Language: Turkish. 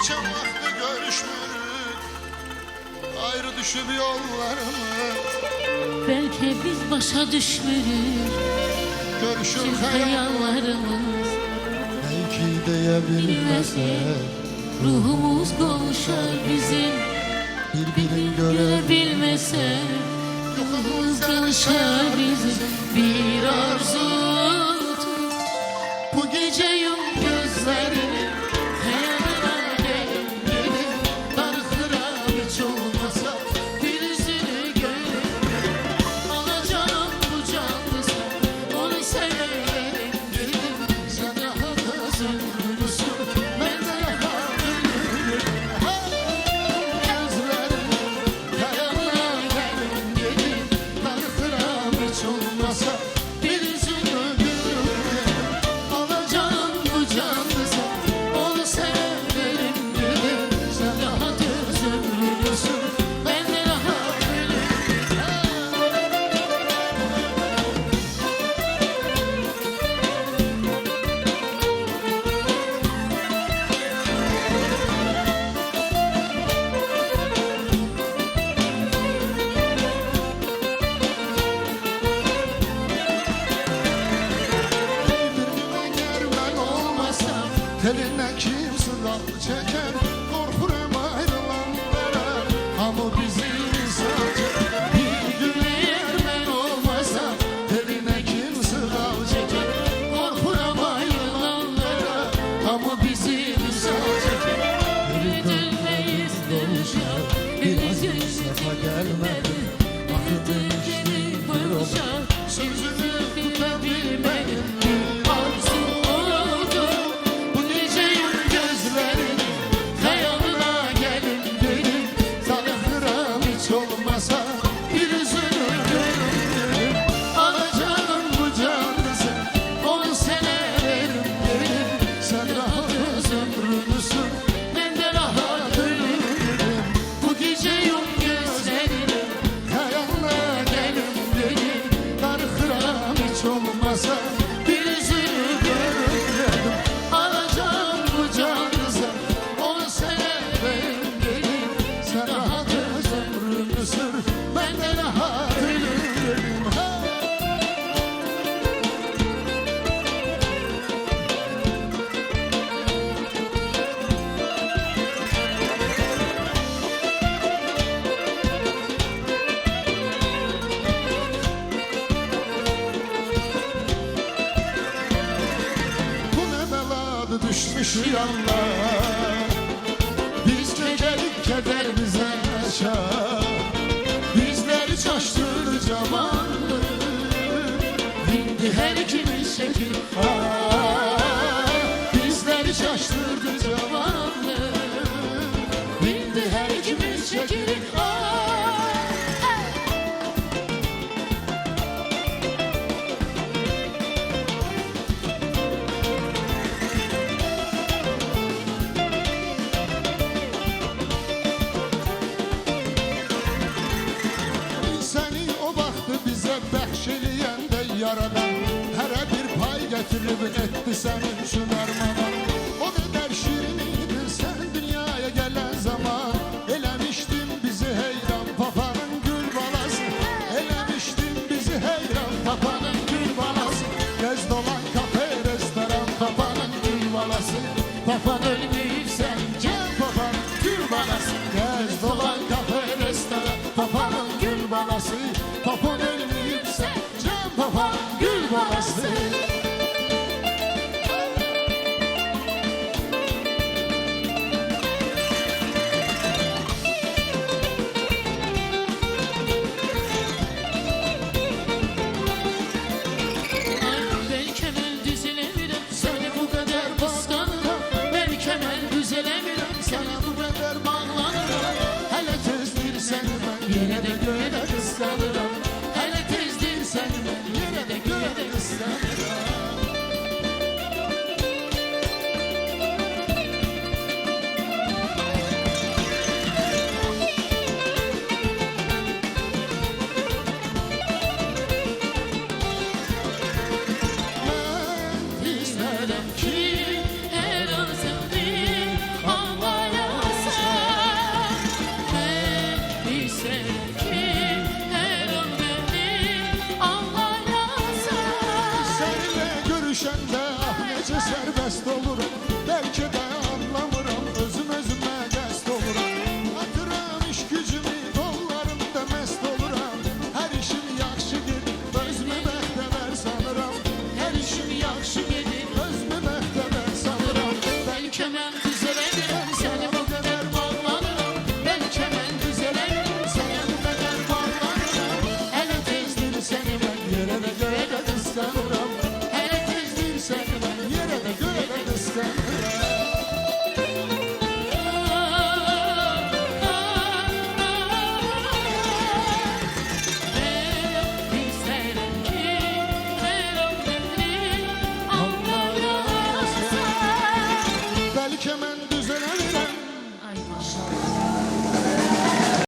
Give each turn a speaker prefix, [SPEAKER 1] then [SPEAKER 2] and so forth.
[SPEAKER 1] Geçen vakti görüşmürük, ayrı düşüp yollarımız.
[SPEAKER 2] Belki biz başa düşmürük,
[SPEAKER 1] Görüşür
[SPEAKER 2] hayallarımız.
[SPEAKER 1] belki diyebilmezler.
[SPEAKER 2] Ruhumuz kavuşar bizim,
[SPEAKER 1] Birbirini
[SPEAKER 2] görebilmese. Ruhumuz kavuşar bizim, bir arzudur. Bu gece yum gözlerini, hayalına gelin gelin. Darıkıra hiç olmasa bir yüzünü görün. Alacağım bu canlısı, onu severim gelin. Sen daha da zımbırısın, ben de daha ölürüm.
[SPEAKER 1] gözlerini
[SPEAKER 2] Hayalına gelin gelin. Darıkıra hiç olmasa bir yüzünü görün. Alacağım bu canlısı, onu severim gelin. Sen daha da zımbırısın, ben de daha ölürüm.
[SPEAKER 1] birbirine germen olmasa, teline kim sınav çeker? Korkurum ayrılanlara, ama bizi sadece bir gün
[SPEAKER 2] Eğer ben olmasam,
[SPEAKER 1] teline kim sınav çeker?
[SPEAKER 2] korkuram ayrılanlara. Ama bizim sadece yürüdülmeyiz dönüşe. Biz
[SPEAKER 1] Safa gelmedi,
[SPEAKER 2] akıtın geri barışa. Sözünü tutabilmedim bir arzu oldu. Bu gece yum gözlerini, hayalına gelin gelin.
[SPEAKER 1] tanıkıram hiç olmasa bir yüzünü görürüm.
[SPEAKER 2] Alacağım bu canlısı, onu severim gelin.
[SPEAKER 1] Sen rahat
[SPEAKER 2] Ömrümüzün, ben de rahat ölürüm. Bu gece yum gözlerini,
[SPEAKER 1] hayalına
[SPEAKER 2] gelin gelin.
[SPEAKER 1] tanıkıram hiç olmasa
[SPEAKER 2] Bir yüzünü görürüm. Alacağım bu canlısı, onu severim gelin.
[SPEAKER 1] sen rahat ömrünü sür,
[SPEAKER 2] Ben de rahat ölürüm.
[SPEAKER 1] bu ne beladı düşmüş yanlar. Biz çekerik keder bize yaşar, bizleri çaştırdı zamanlı.
[SPEAKER 2] Bindi her kimin şekil,
[SPEAKER 1] Bizleri çaştırdı
[SPEAKER 2] zamanlı. Bindi her kimin şekil.
[SPEAKER 1] seni o baktı bize bəxşeleyen de yaradan. Hərə bir pay getirip etti senin üçün armadan. O kadar şirin idin sen dünyaya gelen zaman. Elemiştin bizi heyran papanın gül balası. Elemiştin bizi heyran papanın gül balası. Gez dolan kafe restoran papanın gül balası.
[SPEAKER 2] Papan ölmüşsen gel
[SPEAKER 1] Papan gül balası. Gez dolan kafe restoran papanın gül balası. Papan ölmeyipse can papan gül balası.
[SPEAKER 2] Belki ben düzelemirem, seni bu kadar kıskanırım. Belki ben düzelemirem, sana bu kadar bağlanırım.
[SPEAKER 1] Hele tezdir seni ben
[SPEAKER 2] Yine de göğe de kıskanırım. Hele tezdir seni ben, yine de göğe de kıskanırım.
[SPEAKER 1] düşəndə ah necə sərbəst oluram. Bəlkə də anlamıram, özüm özümə qəst oluram. Atıram iş gücümü, qollarımda məst oluram. Hər işim yaxşı gedir, özümü bəxtəvər sanıram.
[SPEAKER 2] Hər işim yaxşı gedir.
[SPEAKER 1] Özümü bəxtəvər sanıram.
[SPEAKER 2] Bəlkə mən düzələmirəm, səni bu qədər bağlanıram. Bəlkə mən düzələmirəm, sənə bu qədər bağlanıram. Hələ tezdir səni mən
[SPEAKER 1] Yerə də göyə də qısqanıram.
[SPEAKER 2] Hələ tezdir səni mən
[SPEAKER 1] Yerə də göyə də qısqanıram.
[SPEAKER 2] İstərəm ki, mənim anlayasan.
[SPEAKER 1] Bəlkə mən düzələ biləm.
[SPEAKER 2] Ay maşallah.